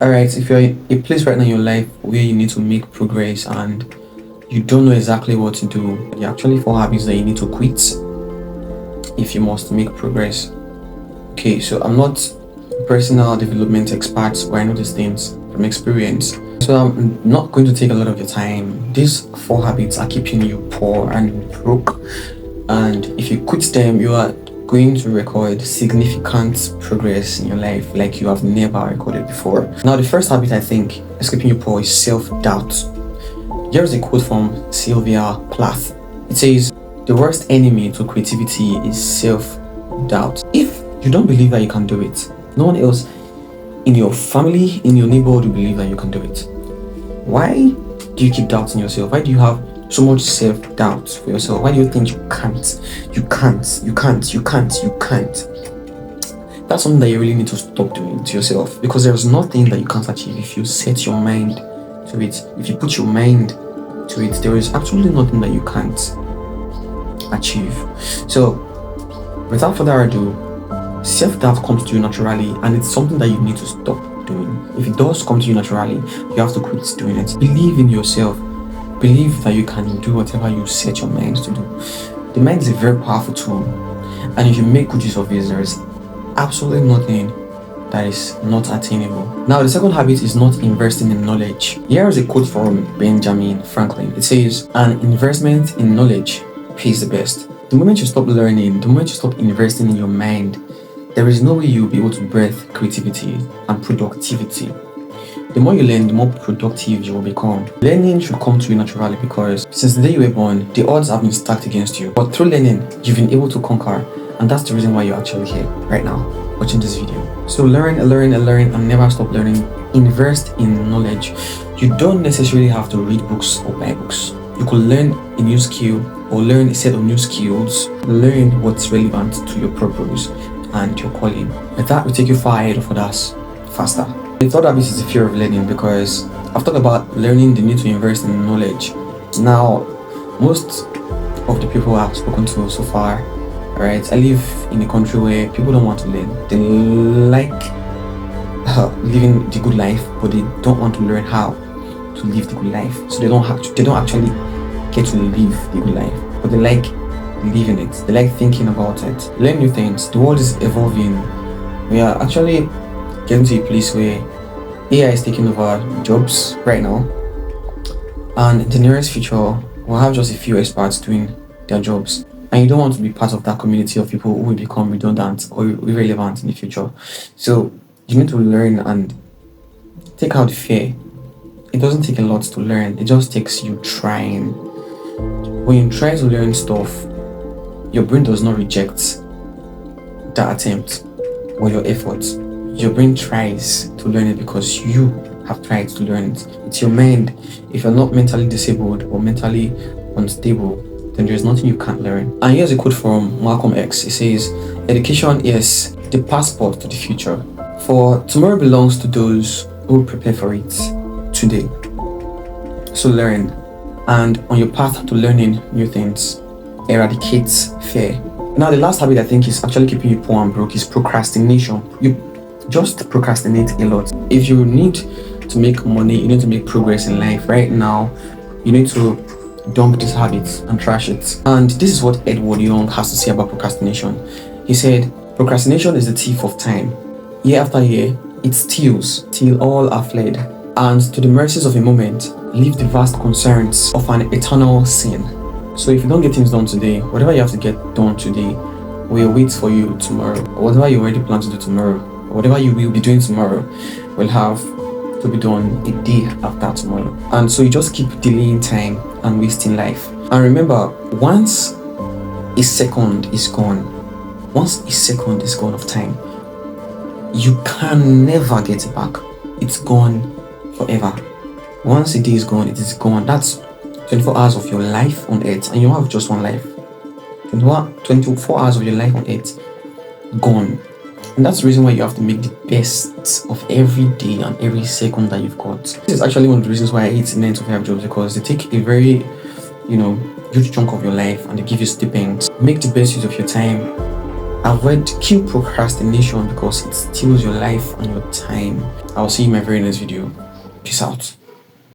Alright, if you're in a place right now in your life where you need to make progress and you don't know exactly what to do, there are actually four habits that you need to quit if you must make progress. Okay, so I'm not a personal development expert, but I know these things from experience. So I'm not going to take a lot of your time. These four habits are keeping you poor and broke, and if you quit them, you are going to record significant progress in your life like you have never recorded before. Now, the first habit I think is keeping you poor is self-doubt. Here's a quote from Sylvia Plath. It says, "The worst enemy to creativity is self-doubt." If you don't believe that you can do it, no one else in your family, in your neighborhood will believe that you can do it. Why do you keep doubting yourself? Why do you have so much self-doubt for yourself? Why do you think you can't? That's something that you really need to stop doing to yourself, because there's nothing that you can't achieve if you set your mind to it. If you put your mind to it, there is absolutely nothing that you can't achieve. So, without further ado, self-doubt comes to you naturally, and it's something that you need to stop doing. If it does come to you naturally, you have to quit doing it. Believe in yourself. Believe that you can do whatever you set your mind to do. The mind is a very powerful tool, and if you make good use of it, there is absolutely nothing that is not attainable. Now, the second habit is not investing in knowledge. Here is a quote from Benjamin Franklin. It says, "An investment in knowledge pays the best." The moment you stop learning, the moment you stop investing in your mind, there is no way you'll be able to birth creativity and productivity. The more you learn, the more productive you will become. Learning should come to you naturally, because since the day you were born, the odds have been stacked against you. But through learning, you've been able to conquer, and that's the reason why you're actually here right now, watching this video. So learn, and never stop learning. Invest in knowledge. You don't necessarily have to read books or buy books. You could learn a new skill or learn a set of new skills. Learn what's relevant to your purpose and your calling. With that, will take you far ahead of others faster. The third habit is the fear of learning, because I've talked about learning, the need to invest in knowledge. Now, most of the people I've spoken to so far, right, I live in a country where people don't want to learn. They like living the good life, but they don't want to learn how to live the good life. So they don't actually get to live the good life, but they like living it. They like thinking about it. Learn new things. The world is evolving. We are actually getting to a place where AI is taking over jobs right now, and in the nearest future we'll have just a few experts doing their jobs, and you don't want to be part of that community of people who will become redundant or irrelevant in the future. So you need to learn and take out the fear. It doesn't take a lot to learn, it just takes you trying. When you try to learn stuff, your brain does not reject that attempt or your efforts. Your brain tries to learn it because you have tried to learn it. It's your mind. If you're not mentally disabled or mentally unstable, then there's nothing you can't learn. And here's a quote from Malcolm X. It says, "Education is the passport to the future. For tomorrow belongs to those who prepare for it today." So learn. And on your path to learning new things, eradicate fear. Now, the last habit I think is actually keeping you poor and broke is procrastination. You just procrastinate a lot. If you need to make money, you need to make progress in life right now, you need to dump these habits and trash it. And this is what Edward Young has to say about procrastination. He said, "Procrastination is the thief of time. Year after year, it steals till all are fled, and to the mercies of a moment leave the vast concerns of an eternal sin." So if you don't get things done today, whatever you have to get done today will wait for you tomorrow. Whatever you already plan to do tomorrow, whatever you will be doing tomorrow, will have to be done a day after tomorrow. And so you just keep delaying time and wasting life. And remember, once a second is gone of time, you can never get it back. It's gone forever. Once a day is gone, it is gone. That's 24 hours of your life on earth, and you don't have just one life. 24 hours of your life on earth gone. And that's the reason why you have to make the best of every day and every second that you've got. This is actually one of the reasons why I hate 9 to 5 jobs, because they take a very, huge chunk of your life and they give you stipends. Make the best use of your time. Kill procrastination because it steals your life and your time. I'll see you in my very next video. Peace out.